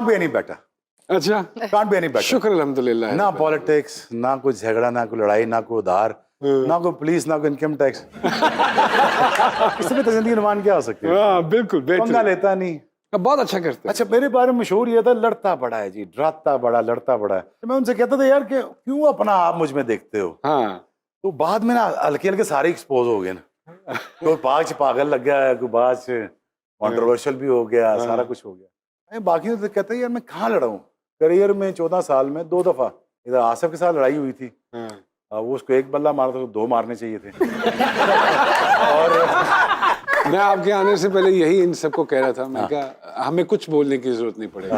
be any better. अच्छा, Can't be any better. शुक्र अल्हम्दुलिल्लाह। ना पॉलिटिक्स, ना कोई झगड़ा, ना कोई लड़ाई, ना कोई उधार, ना कोई पुलिस, ना कोई इनकम टैक्स। इसमें तो जिंदगी नुमान क्या हो सकती है? हाँ बिल्कुल पंगा बेहतर। लेता नहीं। बहुत अच्छा करते हैं। अच्छा, मेरे बारे में मशहूर ये था, लड़ता बड़ा है जी, डराता बड़ा, लड़ता बड़ा है। तो मैं उनसे कहता था यार कि क्यों अपना आप मुझ में देखते हो? हाँ तो बाद में ना हल्के हल्के सारे एक्सपोज हो गए ना। कोई बाज पागल लग गया, कोई बाज कंट्रोवर्शियल भी हो गया, सारा कुछ हो गया। बाकी तो कहते हैं यार मैं कहाँ लड़ा हूँ? करियर में 14 साल में 2 दफा इधर आसिफ के साथ लड़ाई हुई थी। हाँ। वो उसको एक बल्ला मारा था, उसको 2 मारने चाहिए थे। और मैं आपके आने से पहले यही इन सबको कह रहा था, मैं कहा हमें कुछ बोलने की जरूरत नहीं पड़ेगी।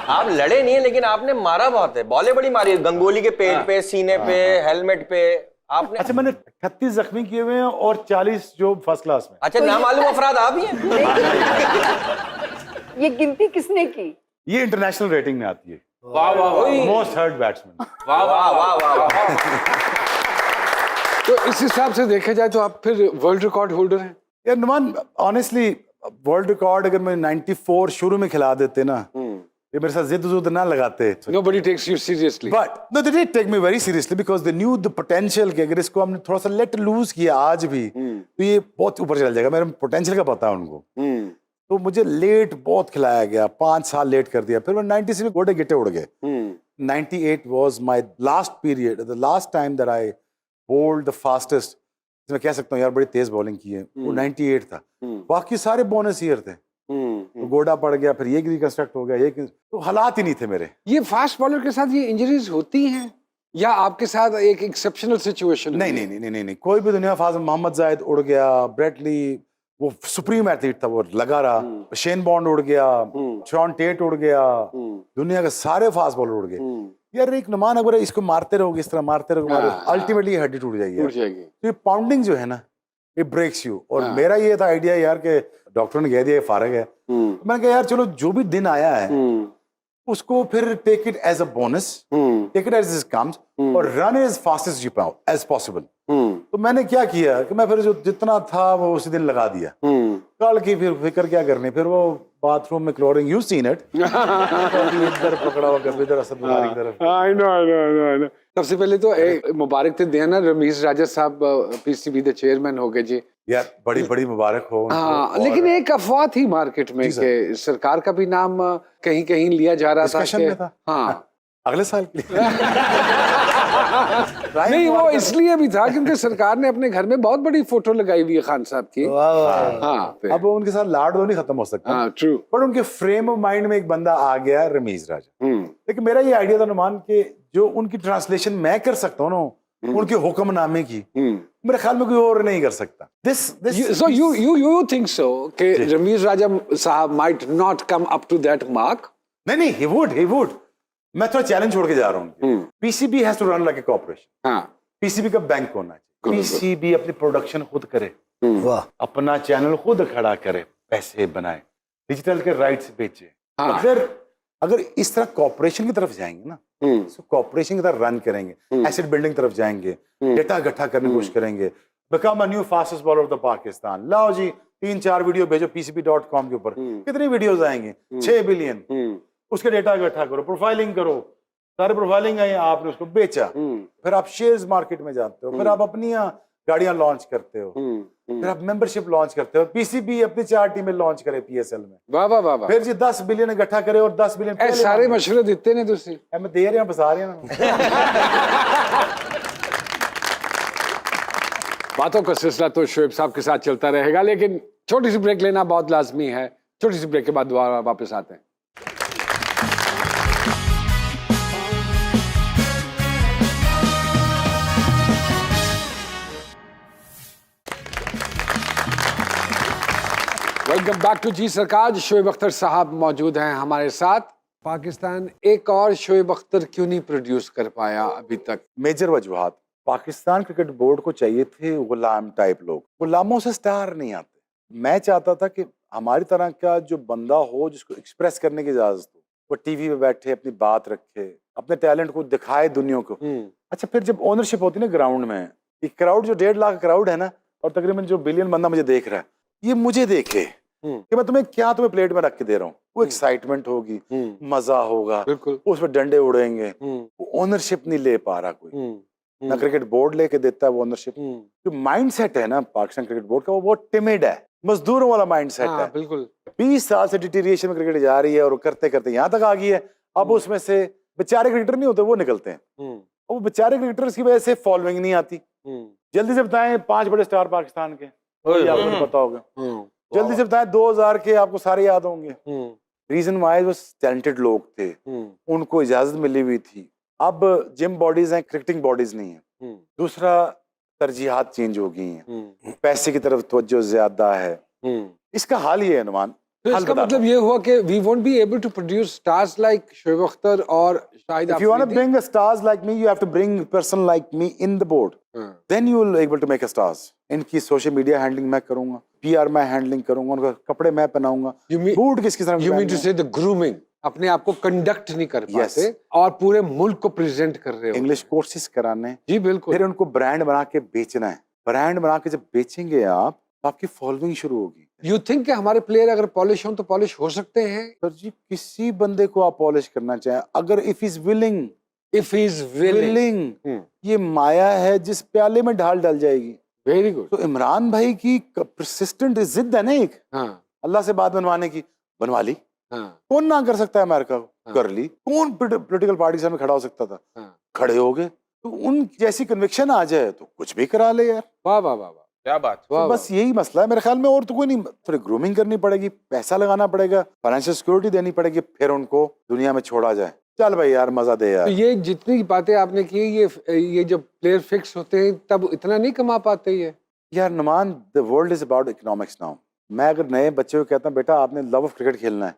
आप लड़े नहीं है लेकिन आपने मारा बहुत है, बॉले बड़ी मारी है, गंगोली के पेट पे, सीने पे, हेलमेट पे आपने। अच्छा, मैंने 38 जख्मी किए हुए हैं और 40 जो फर्स्ट क्लास में। अच्छा, नामालूम अफराद आप ही हैं? ये गिनती किसने की? ये इंटरनेशनल रेटिंग में आती है, वाह वाह वाह मोस्ट हर्ट बैट्समैन। वाह वाह वाह वाह। तो इस हिसाब से देखा जाए तो आप फिर वर्ल्ड रिकॉर्ड होल्डर हैं। यार नुमान, ऑनेस्टली वर्ल्ड रिकॉर्ड अगर मैं 94 शुरू में खिला देते ना, ये मेरे साथ जिद ना लगाते। Nobody takes you seriously. But no, they did take me very seriously because they knew the potential कि अगर इसको हमने थोड़ा सा let loose किया आज भी तो ये बहुत ऊपर चल जाएगा। मेरे पोटेंशियल का पता है उनको। तो मुझे लेट बहुत खिलाया गया, 5 साल लेट कर दिया। फिर मैं 96 में गोटे गिट्टे उड़ गए। 98 was my last period, the last time that I bowled the fastest। मैं कह सकता हूँ यार बड़ी तेज बॉलिंग की है, वो 98 था। बाकी सारे बोनस ईयर थे। तो गोडा पड़ गया, फिर ये रिकंस्ट्रक्ट हो गया, ये तो हालात ही नहीं थे मेरे। ये फास्ट बॉलर के साथ ये इंजरीज होती हैं या आपके साथ एक एक्सेप्शनल सिचुएशन? नहीं नहीं नहीं नहीं नहीं, कोई भी दुनिया फास्ट। मोहम्मद जायद उड़ गया, ब्रेटली वो सुप्रीम एथलीट था, वो लगा रहा। शेन बॉन्ड उड़ गया, शॉन टेट उड़ गया, दुनिया के सारे फास्ट बॉलर उड़ गए। यार एक नुमान अगर इसको मारते रहोगे, इस तरह मारते रहोगे, अल्टीमेटली हड्डी टूट जाएगी। तो ये पाउंडिंग जो है ना, ये ब्रेक्स यू। और मेरा ये था आइडिया यार कि डॉक्टर ने कह दिया फारग है, तो मैंने कहा यार चलो जो भी दिन आया है उसको फिर take it as a bonus, take it as it comes और run as fast as possible. तो मैंने क्या किया कि मैं फिर जो जितना था वो उसी दिन लगा दिया। कल की फिर फिक्र क्या करनी, फिर वो बाथरूम में क्लोरिंग, यू सीन इट, इधर पकड़ा हुआ कभी इधर, असद बुखारी की तरफ। I know। सबसे पहले तो मुबारक थे देना, रमीज राजा साहब पीसीबी के चेयरमैन हो गए जी। यार बड़ी बड़ी मुबारक हो उनको। हाँ, लेकिन एक अफवाह थी मार्केट में कि सरकार का भी नाम कहीं कहीं लिया जा रहा था। डिस्कशन में था। हाँ अगले साल के लिए। नहीं, वो इसलिए भी था क्योंकि सरकार ने अपने घर में बहुत बड़ी फोटो लगाई हुई है खान साहब की। हाँ, अब वो उनके साथ लाड तो नहीं खत्म हो सकता। हाँ ट्रू। पर उनके फ्रेम ऑफ माइंड में एक बंदा आ गया, रमीज राजा। लेकिन मेरा ये आइडिया था नुमान के जो उनकी ट्रांसलेशन मैं कर सकता हूँ ना, उनके हुक्मनामे की, मेरे ख्याल में कोई और नहीं कर सकता। So you think so कि रमीज राजा साहब might not come up to that mark? नहीं, he would। मैं थोड़ा चैलेंज छोड़ के जा रहा हूँ। PCB has to run like a corporation. हाँ, पीसीबी का बैंक होना चाहिए। पीसीबी अपनी प्रोडक्शन खुद करे, अपना चैनल खुद खड़ा करे, पैसे बनाए, डिजिटल के राइट्स बेचे। अगर इस तरह कॉर्पोरेशन की तरफ जाएंगे ना, कॉर्पोरेशन की तरफ रन करेंगे, एसेट बिल्डिंग की तरफ जाएंगे, डेटा इकट्ठा करने की कोशिश करेंगे, become a new fastest bowler of the Pakistan. लाओ जी 3-4 वीडियो भेजो pcb.com के ऊपर, कितनी वीडियोस आएंगे? 6 बिलियन। उसके डेटा इकट्ठा करो, प्रोफाइलिंग करो, सारे प्रोफाइलिंग है, आपने उसको बेचा, फिर आप शेयर्स मार्केट में जाते हो, फिर आप अपनी गाड़ियां लॉन्च करते हो, फिर आप मेंबरशिप लॉन्च करते हो। पीसीबी अपनी 4 टीमें लॉन्च करे पीएसएल में। वाह वाह वाह। फिर जी 10 बिलियन इकट्ठा करे और 10 बिलियन सारे मशवरे देते ने तुसी। मैं दे रहा बसा रहे हैं। बातों का सिलसिला तो शोएब साहब के साथ चलता रहेगा, लेकिन छोटी सी ब्रेक लेना बहुत लाजमी है। छोटी सी ब्रेक के बाद दोबारा वापस आते हैं। वेलकम बैक टू जी सरकार। शोएब अख्तर साहब मौजूद हैं हमारे साथ। पाकिस्तान एक और शोएब अख्तर क्यों नहीं प्रोड्यूस कर पाया अभी तक? मेजर वजूहात। पाकिस्तान क्रिकेट बोर्ड को चाहिए थे गुलाम टाइप लोग, गुलामों से स्टार नहीं आते। मैं चाहता था कि हमारी तरह का जो बंदा हो जिसको एक्सप्रेस करने की इजाजत हो, वो टीवी पे बैठे अपनी बात रखे, अपने टैलेंट को दिखाए दुनिया को। अच्छा, फिर जब ओनरशिप होती है ना ग्राउंड में, ये क्राउड जो 1.5 लाख क्राउड है ना, और तकरीबन जो बिलियन बंदा मुझे देख रहा है, ये मुझे देखे, कि मैं तुम्हें प्लेट में रख के दे रहा हूँ। वो एक्साइटमेंट होगी, मजा होगा, बिल्कुल। उसमें डंडे उड़ेंगे, वो ओनरशिप नहीं ले पा रहा कोई, ना क्रिकेट बोर्ड लेके देता है वो ओनरशिप। जो माइंडसेट है ना पाकिस्तान क्रिकेट बोर्ड का, वो बहुत टिमिड है, मजदूरों वाला माइंडसेट है। बिल्कुल। 20 साल से डिटीरिएशन में क्रिकेट जा रही है और करते करते यहाँ तक आ गई है। अब उसमें से बेचारे क्रिकेटर नहीं होते, वो निकलते हैं। वो बेचारे क्रिकेटर्स की वजह से फॉलोइंग नहीं आती। जल्दी से बताएं 5 बड़े स्टार पाकिस्तान के, वही आपको तो पता होगा। जल्दी से बताएं 2000 के, आपको सारे याद होंगे। रीजन वाइज वो टैलेंटेड लोग थे, उनको इजाजत मिली हुई थी। अब जिम बॉडीज हैं, क्रिकेटिंग बॉडीज नहीं है। दूसरा, तरजीहात चेंज हो गई हैं, पैसे की तरफ तवज्जो ज्यादा है। इसका हाल ये है नुमान, तो इसका मतलब ये हुआ कि we won't be able to produce stars like Shoaib Akhtar और Shahid If you want to Afridi. bring a stars like me, you have to bring a person like me in the board. Then you will able to make a stars. इनकी social media handling मैं करूंगा, PR मैं handling करूंगा, उनका कपड़े मैं पहनाऊंगा, boot किसकी तरह You mean to say the grooming, अपने आप को कंडक्ट नहीं कर पाते और पूरे मुल्क को प्रेजेंट कर रहे हो। इंग्लिश कोर्सेज कराने, जी बिल्कुल। फिर उनको ब्रांड बना के बेचना है। ब्रांड बना के जब बेचेंगे आप, आपकी फॉलोइंग शुरू होगी। यू थिंक कि हमारे प्लेयर अगर पॉलिश हो तो पॉलिश हो सकते हैं? सर जी, किसी बंदे को आप पॉलिश करना चाहें, अगर इफ इज विलिंग, ये माया है जिस प्याले में ढाल डाल जाएगी। Very good. तो इमरान भाई की परसिस्टेंट जिद है ना एक, अल्लाह से बात बनवाने की, बनवा ली। कौन ना कर सकता है अमेरिका को, कर ली। कौन पॉलिटिकल पार्टी सामने खड़ा हो सकता था, खड़े हो गए। तो उन जैसी कन्विक्शन आ जाए तो कुछ भी करा ले यार। वाह वाह वाह, क्या बात। तो बस यही मसला है मेरे ख्याल में, और तो कोई नहीं। थोड़ी ग्रूमिंग करनी पड़ेगी, पैसा लगाना पड़ेगा, फाइनेंशियल सिक्योरिटी देनी पड़ेगी, फिर उनको दुनिया में छोड़ा जाए। चल भाई यार, मजा दे यार। तो ये जितनी बातें आपने की, ये जब प्लेयर फिक्स होते हैं तब इतना नहीं कमा पाते ये यार नुमान, the world is about economics now. मैं अगर नए बच्चे को कहता हूँ बेटा आपने लव ऑफ क्रिकेट खेलना है,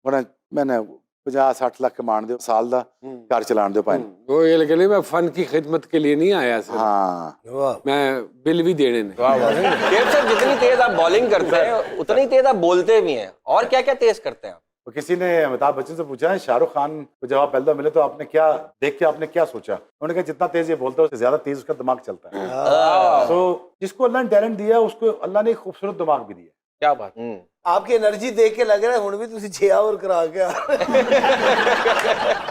वरना मैंने 50-60 लाख कमान दो साल दा, कार चलान दो पाए। वो ये लगे मैं फन की खिदमत के लिए नहीं आया सर। हाँ, मैं बिल भी देने नहीं। सर जितनी तेज आप बॉलिंग करते हैं उतनी तेज आप बोलते भी हैं, और क्या क्या तेज करते हैं आप? तो किसी ने अमिताभ बच्चन से पूछा है शाहरुख खान को जवाब पहले मिले तो आपने क्या देख के आपने क्या सोचा? उन्होंने कहा जितना तेज ये बोलता है उससे ज्यादा तेज उसका दिमाग चलता है। तो जिसको अल्लाह ने टैलेंट दिया उसको अल्लाह ने एक खूबसूरत दिमाग भी दिया। क्या बात। आपकी एनर्जी देख के लग रहा है हुण भी तुसी 6 ओवर करा के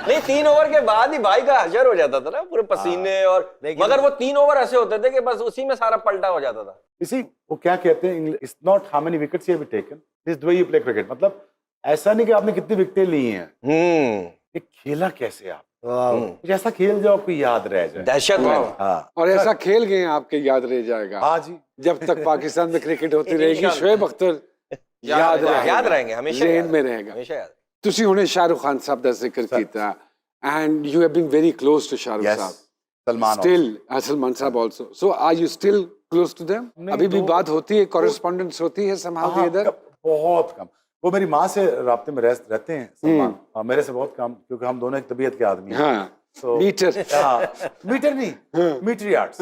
नहीं, 3 ओवर के बाद ही भाई का हशर हो जाता था ना, पूरे पसीने और, मगर वो 3 ओवर ऐसे होते थे कि बस उसी में सारा पलटा हो जाता था। इसी वो क्या कहते हैं, it's not how many wickets you have taken, it's the way you play cricket. मतलब ऐसा नहीं कि आपने कितनी विकेटें ली हैं, ये खेला कैसे आप, कुछ ऐसा खेल जाओ कोई याद रह जाए। दहशत में। हाँ, और ऐसा खेल गए आपके याद रह जाएगा। हाँ जी, जब तक पाकिस्तान में क्रिकेट होती रहेगी शोएब अख्तर याद रहेंगे हमेशा, ज़हन में रहेगा हमेशा याद। ਤੁਸੀਂ ਹੁਣੇ शाहरुख खान साहब ਦਾ ਜ਼ਿਕਰ ਕੀਤਾ, and you have been very close to Shahrukh yes, साहब, सलमान still सलमान साहब also, so are you still close to them? अभी भी बात होती है, correspondence होती है somehow the other? बहुत कम। वो मेरी माँ से राब्ते में रहते हैं सलमान, मेरे से बहुत कम, क्योंकि हम दोनों एक तबीयत के आदमी हैं। हाँ, मीटर। मीटर नहीं, मीटर यार्ड्स।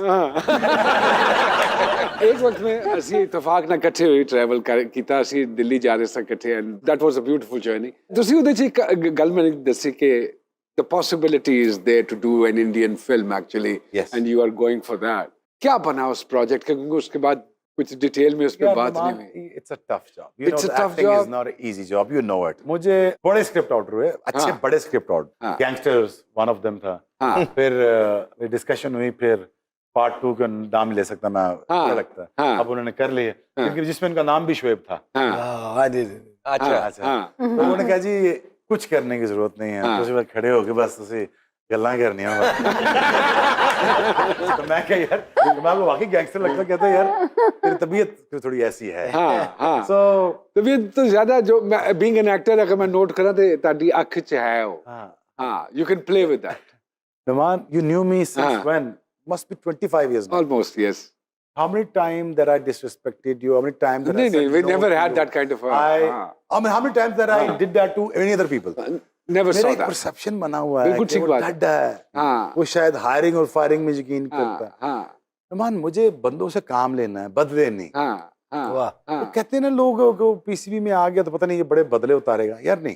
एक वक्त में ਅਸੀਂ ਇਤਫਾਕ ਨਾਲ ਇਕੱਠੇ ਹੋਏ, ਟਰੈਵਲ ਕੀਤਾ, ਅਸੀਂ ਦਿੱਲੀ ਜਾ ਰਹੇ ਸਾਂ ਇਕੱਠੇ, and that was a beautiful journey। ਤੁਸੀਂ ਉਹਦੇ ਚ ਇੱਕ ਗੱਲ ਮੈਨੂੰ ਦੱਸੀ ਕਿ the possibility is there to do an Indian film actually, yes, and you are going for that। क्या बना उस प्रोजेक्ट का, क्योंकि उसके बाद कुछ डिटेल में उस पर बात नहीं हुई। It's a tough job, you It's know, a tough acting job, is not an easy job, you know it। मुझे बड़े स्क्रिप्ट आउट हुए, अच्छे बड़े script out, gangsters one of them था। फिर डिस्कशन हुई, फिर पार्ट 2 का नाम ले सकता मैं, क्या लगता है, अब उन्होंने कर लिया, क्योंकि जिसमें उनका नाम भी शोएब था। अच्छा, तो उन्होंने कहा जी कुछ करने की जरूरत नहीं है, तो उसके खड़े होके बस उसे गल्ला करनी है। तो मैं क्या यार, मैं वाकई गैंगस्टर लगता, कहता यार तेरी तबीयत थोड़ी ऐसी है। सो तबीयत तो ज्यादा, जो बीइंग एन एक्टर अगर मैं नोट करा तो ताड़ी अख च है वो। हां, you can play with that। Naman, you knew me since when? Must be 25 years now. Almost, yes। How many times that I disrespected you? How many times that I said we no never to had you? that kind of I mean, how many times that I did that to any other people? Never saw मेरा एक that। Perception बना हुआ है बिल्कुल कि ठीक वो बात है। डड है, वो शायद हायरिंग और फायरिंग में यकीन करता है। नमान, मुझे बंदों से काम लेना है, बदले नहीं। तो कहते हैं ना लोग को पीसीबी में आ गया तो पता नहीं ये बड़े बदले उतारेगा, यार नहीं।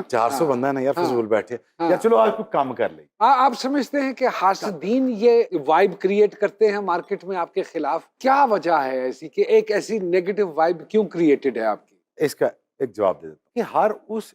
400 बंदा है ना यार, फजूल बैठे यार, चलो आज कुछ काम कर ले। आप समझते हैं कि हासिदीन ये वाइब क्रिएट करते हैं मार्केट में आपके खिलाफ? क्या वजह है ऐसी कि एक ऐसी नेगेटिव वाइब क्यों क्रिएटेड है आपकी? इसका एक जवाब दे देता हूँ कि हर उस